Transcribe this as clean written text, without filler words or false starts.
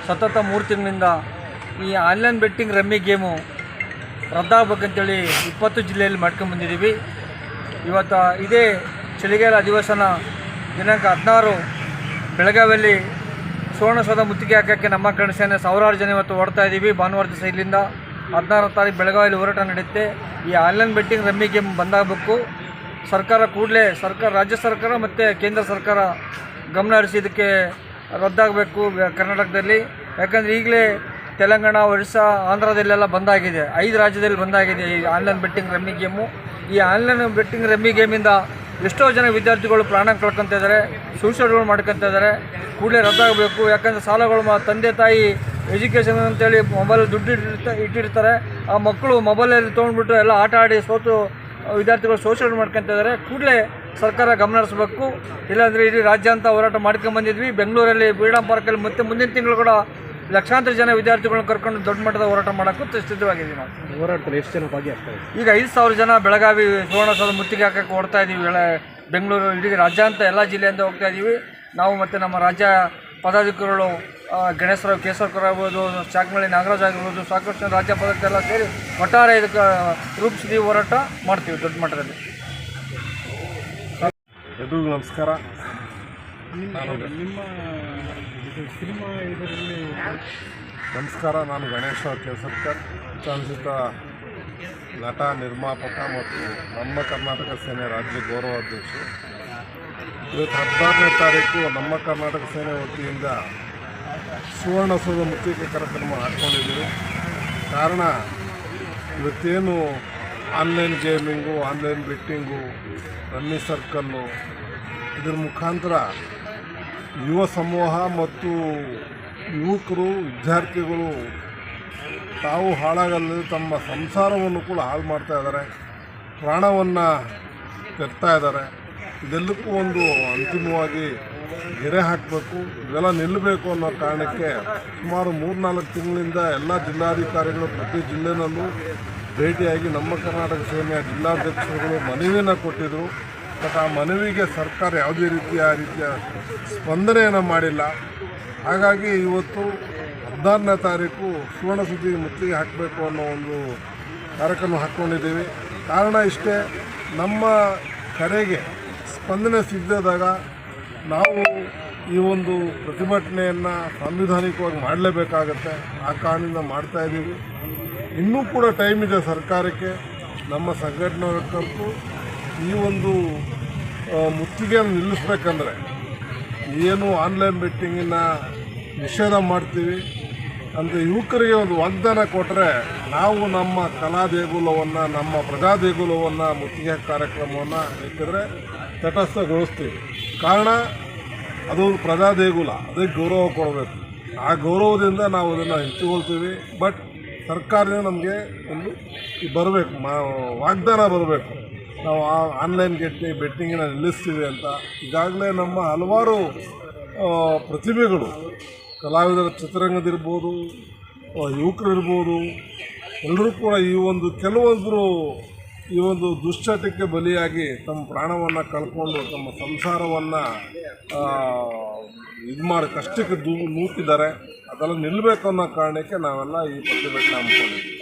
ಸತತ 3 ತಿಂಗಳಿಂದ ಈ ಆನ್ಲೈನ್ ಬೆಟ್ಟಿಂಗ್ ರಮ್ಮಿ ಗೇಮು ರದ್ದಾಗಬೇಕಂತೇಳಿ 20 ಜಿಲ್ಲೆಯಲ್ಲಿ ಮಾಡ್ಕೊಂಡ್ಬಂದಿದ್ದೀವಿ. ಇವತ್ತು ಇದೇ ಚಳಿಗಾಲ ಅಧಿವೇಶನ ದಿನಾಂಕ 16 ಬೆಳಗಾವಿಯಲ್ಲಿ ಸುವರ್ಣಸೌಧ ಮುತ್ತಿಗೆ ಹಾಕೋಕ್ಕೆ ನಮ್ಮ ಕನ್ನಡ ಸೇನೆ ಸಾವಿರಾರು ಜನ ಇವತ್ತು ಓಡ್ತಾ ಇದ್ದೀವಿ. ಭಾನುವಾರ ದಿವಸ ಇಲ್ಲಿಂದ 16 ತಾರೀಕು ಬೆಳಗಾವಿಯಲ್ಲಿ ಹೋರಾಟ ನಡೆಯುತ್ತೆ. ಈ ಆನ್ಲೈನ್ ಬೆಟ್ಟಿಂಗ್ ರಮ್ಮಿ ಗೇಮ್ ಬಂದಾಗಬೇಕು. ಸರ್ಕಾರ ಕೂಡಲೇ ರಾಜ್ಯ ಸರ್ಕಾರ ಮತ್ತು ಕೇಂದ್ರ ಸರ್ಕಾರ ಗಮನ ಹರಿಸಿ ಇದಕ್ಕೆ ರದ್ದಾಗಬೇಕು ಕರ್ನಾಟಕದಲ್ಲಿ. ಯಾಕಂದರೆ ಈಗಲೇ ತೆಲಂಗಾಣ, ಒರಿಸ್ಸಾ, ಆಂಧ್ರದಲ್ಲೆಲ್ಲ ಬಂದಾಗಿದೆ. 5 ರಾಜ್ಯದಲ್ಲಿ ಬಂದಾಗಿದೆ ಈ ಆನ್ಲೈನ್ ಬೆಟ್ಟಿಂಗ್ ರಮ್ಮಿ ಗೇಮು. ಈ ಆನ್ಲೈನ್ ಬೆಟ್ಟಿಂಗ್ ರಮ್ಮಿ ಗೇಮಿಂದ ಎಷ್ಟೋ ಜನ ವಿದ್ಯಾರ್ಥಿಗಳು ಪ್ರಾಣ ಕಳ್ಕೊತಾ ಇದ್ದಾರೆ, ಸೂಸೈಡ್ಗಳು ಮಾಡ್ಕೊತಾ ಇದ್ದಾರೆ. ಕೂಡಲೇ ರದ್ದಾಗಬೇಕು. ಯಾಕಂದರೆ ಸಾಲಗಳು ತಂದೆ ತಾಯಿ ಎಜುಕೇಷನ್ ಅಂತೇಳಿ ಮೊಬೈಲ್ ದುಡ್ಡು ಇಟ್ಟಿರ್ತಾರೆ. ಆ ಮಕ್ಕಳು ಮೊಬೈಲಲ್ಲಿ ತೊಗೊಂಡ್ಬಿಟ್ಟು ಎಲ್ಲ ಆಟ ಆಡಿ ಸೋತು ವಿದ್ಯಾರ್ಥಿಗಳು ಸೂಸೈಡ್ ಮಾಡ್ಕೊತಾ ಇದ್ದಾರೆ. ಕೂಡಲೇ ಸರ್ಕಾರ ಗಮನ ಹರಿಸಬೇಕು. ಇಲ್ಲಾಂದರೆ ಇಡೀ ರಾಜ್ಯ ಅಂತ ಹೋರಾಟ ಮಾಡ್ಕೊಂಡ್ಬಂದಿದ್ವಿ. ಬೆಂಗಳೂರಲ್ಲಿ ಫ್ರೀಡಮ್ ಪಾರ್ಕಲ್ಲಿ ಮತ್ತೆ ಮುಂದಿನ ತಿಂಗಳು ಕೂಡ ಲಕ್ಷಾಂತರ ಜನ ವಿದ್ಯಾರ್ಥಿಗಳನ್ನ ಕರ್ಕೊಂಡು ದೊಡ್ಡ ಮಟ್ಟದ ಹೋರಾಟ ಮಾಡೋಕ್ಕೂ ಸಿದ್ಧವಾಗಿದ್ದೀವಿ. ನಾವು ಹೋರಾಟದಲ್ಲಿ ಎಷ್ಟು ಜನ ಭಾಗಿಯಾಗ್ತಾರೆ? ಈಗ 5,000 ಜನ ಬೆಳಗಾವಿ ಸುವರ್ಣಸೌಧ ಮುತ್ತಿಗೆ ಹಾಕೋಕ್ಕೆ ಓಡ್ತಾ ಇದ್ದೀವಿ. ಬೆಂಗಳೂರು ಇಡೀ ರಾಜ್ಯಾಂತ ಎಲ್ಲ ಜಿಲ್ಲೆಯಿಂದ ಹೋಗ್ತಾ ಇದ್ದೀವಿ. ನಾವು ಮತ್ತು ನಮ್ಮ ರಾಜ್ಯ ಪದಾಧಿಕಾರಿಗಳು ಗಣೇಶರಾವ್, ಕೇಶವಕರ್ ಆಗ್ಬೋದು, ಚಾಕ್ಮಳ್ಳಿ ನಾಗರಾಜ್ ಆಗಿರ್ಬೋದು, ಸಾಕಷ್ಟು ರಾಜ್ಯ ಪದಾಧಿಕಾರಿ ಎಲ್ಲ ಸೇರಿ ಒಟ್ಟಾರೆ ಇದಕ್ಕೆ ರೂಪಿಸಿದ್ದೀವಿ. ಹೋರಾಟ ಮಾಡ್ತೀವಿ ದೊಡ್ಡ ಮಟ್ಟದಲ್ಲಿ. ಎಲ್ರಿಗೂ ನಮಸ್ಕಾರ. ನಾನು ಗಣೇಶರಾವ್ ಕೇಶವಕರ್, ಚಲನಚಿತ್ರ ನಟ, ನಿರ್ಮಾಪಕ ಮತ್ತು ನಮ್ಮ ಕರ್ನಾಟಕ ಸೇನೆ ರಾಜ್ಯ ಗೌರವಾಧ್ಯಕ್ಷರು. ಇವತ್ತು 16ನೇ ತಾರೀಕು ನಮ್ಮ ಕರ್ನಾಟಕ ಸೇನೆ ವತಿಯಿಂದ ಸುವರ್ಣಸೌಧ ಮುತ್ತಿಗೆ ಕಾರ್ಯಕ್ರಮ ಹಾಕ್ಕೊಂಡಿದ್ದೀವಿ. ಕಾರಣ ಇವತ್ತೇನು online gaming, online betting, rummy circle, ಇದರ ಮುಖಾಂತರ ಯುವ ಸಮೂಹ ಮತ್ತು ಯುವಕರು, ವಿದ್ಯಾರ್ಥಿಗಳು ತಾವು ಹಾಳಾಗಲು ತಮ್ಮ ಸಂಸಾರವನ್ನು ಕೂಡ ಹಾಳು ಮಾಡ್ತಾ ಇದ್ದಾರೆ, ಪ್ರಾಣವನ್ನು ತೆರ್ತಾ ಇದ್ದಾರೆ. ಇದೆಲ್ಲಕ್ಕೂ ಒಂದು ಅಂತಿಮವಾಗಿ ಗೆರೆ ಹಾಕಬೇಕು, ಇವೆಲ್ಲ ನಿಲ್ಲಬೇಕು ಅನ್ನೋ ಕಾರಣಕ್ಕೆ ಸುಮಾರು 3-4 ತಿಂಗಳಿಂದ ಎಲ್ಲ ಜಿಲ್ಲಾಧಿಕಾರಿಗಳು ಪ್ರತಿ ಜಿಲ್ಲೆನಲ್ಲೂ ಭೇಟಿಯಾಗಿ ನಮ್ಮ ಕರ್ನಾಟಕ ಸೇನೆಯ ಜಿಲ್ಲಾಧ್ಯಕ್ಷರುಗಳು ಮನವಿಯನ್ನು ಕೊಟ್ಟಿದ್ದರು. ಬಟ್ ಆ ಮನವಿಗೆ ಸರ್ಕಾರ ಯಾವುದೇ ರೀತಿಯ ಸ್ಪಂದನೆಯನ್ನು ಮಾಡಿಲ್ಲ. ಹಾಗಾಗಿ ಇವತ್ತು 16ನೇ ತಾರೀಕು ಸುವರ್ಣಸೌಧ ಮುತ್ತಿಗೆ ಹಾಕಬೇಕು ಅನ್ನೋ ಒಂದು ಕಾರ್ಯಕ್ರಮ ಹಾಕ್ಕೊಂಡಿದ್ದೀವಿ. ಕಾರಣ ಇಷ್ಟೇ, ನಮ್ಮ ಕರೆಗೆ ಸ್ಪಂದನೆ ಸಿಗದಾಗ ನಾವು ಈ ಒಂದು ಪ್ರತಿಭಟನೆಯನ್ನು ಸಾಂವಿಧಾನಿಕವಾಗಿ ಮಾಡಲೇಬೇಕಾಗತ್ತೆ. ಆ ಕಾರಣದಿಂದ ಮಾಡ್ತಾಯಿದ್ದೀವಿ. ಇನ್ನೂ ಕೂಡ ಟೈಮ್ ಇದೆ ಸರ್ಕಾರಕ್ಕೆ, ನಮ್ಮ ಸಂಘಟನೆಗೂ ಈ ಒಂದು ಮುತ್ತಿಗೆಯನ್ನು ನಿಲ್ಲಿಸ್ಬೇಕಂದ್ರೆ ಏನು ಆನ್ಲೈನ್ ಬೆಟ್ಟಿಂಗಿನ ನಿಷೇಧ ಮಾಡ್ತೀವಿ ಅಂತ ಯುವಕರಿಗೆ ಒಂದು ವಾಗ್ದಾನ ಕೊಟ್ಟರೆ ನಾವು ನಮ್ಮ ಕಲಾ ದೇಗುಲವನ್ನು, ನಮ್ಮ ಪ್ರಜಾ ದೇಗುಲವನ್ನು, ಮುತ್ತಿಗೆ ಕಾರ್ಯಕ್ರಮವನ್ನು ಏಕೆಂದರೆ ತಟಸ್ಥಗೊಳಿಸ್ತೀವಿ. ಕಾರಣ ಅದು ಪ್ರಜಾ ದೇಗುಲ, ಅದಕ್ಕೆ ಗೌರವ ಕೊಡಬೇಕು. ಆ ಗೌರವದಿಂದ ನಾವು ಅದನ್ನು ಹೆಚ್ಚುಗೊಳ್ತೀವಿ. ಬಟ್ ಸರ್ಕಾರದಿಂದ ನಮಗೆ ಒಂದು ಬರಬೇಕು, ವಾಗ್ದಾನ ಬರಬೇಕು, ನಾವು ಆನ್ಲೈನ್ ಬೆಟ್ಟಿಂಗಿನ ನಿಲ್ಲಿಸ್ತೀವಿ ಅಂತ. ಈಗಾಗಲೇ ನಮ್ಮ ಹಲವಾರು ಪ್ರತಿಭೆಗಳು, ಕಲಾವಿದರ ಚಿತ್ರರಂಗದಿರ್ಬೋದು, ಯುವಕರಿರ್ಬೋದು, ಎಲ್ಲರೂ ಕೂಡ ಕೆಲವೊಂದರು ಈ ಒಂದು ದುಶ್ಚಟಕ್ಕೆ ಬಲಿಯಾಗಿ ತಮ್ಮ ಪ್ರಾಣವನ್ನು ಕಳ್ಕೊಂಡು ತಮ್ಮ ಸಂಸಾರವನ್ನು ಕಷ್ಟಕ್ಕೆ ನೂಕಿದ್ದಾರೆ. ಅದೆಲ್ಲ ನಿಲ್ಲಬೇಕು ಅನ್ನೋ ಕಾರಣಕ್ಕೆ ನಾವೆಲ್ಲ ಈ ಪ್ರತಿಭಟನೆ ಹಮ್ಮಿಕೊಂಡಿದ್ದೀವಿ.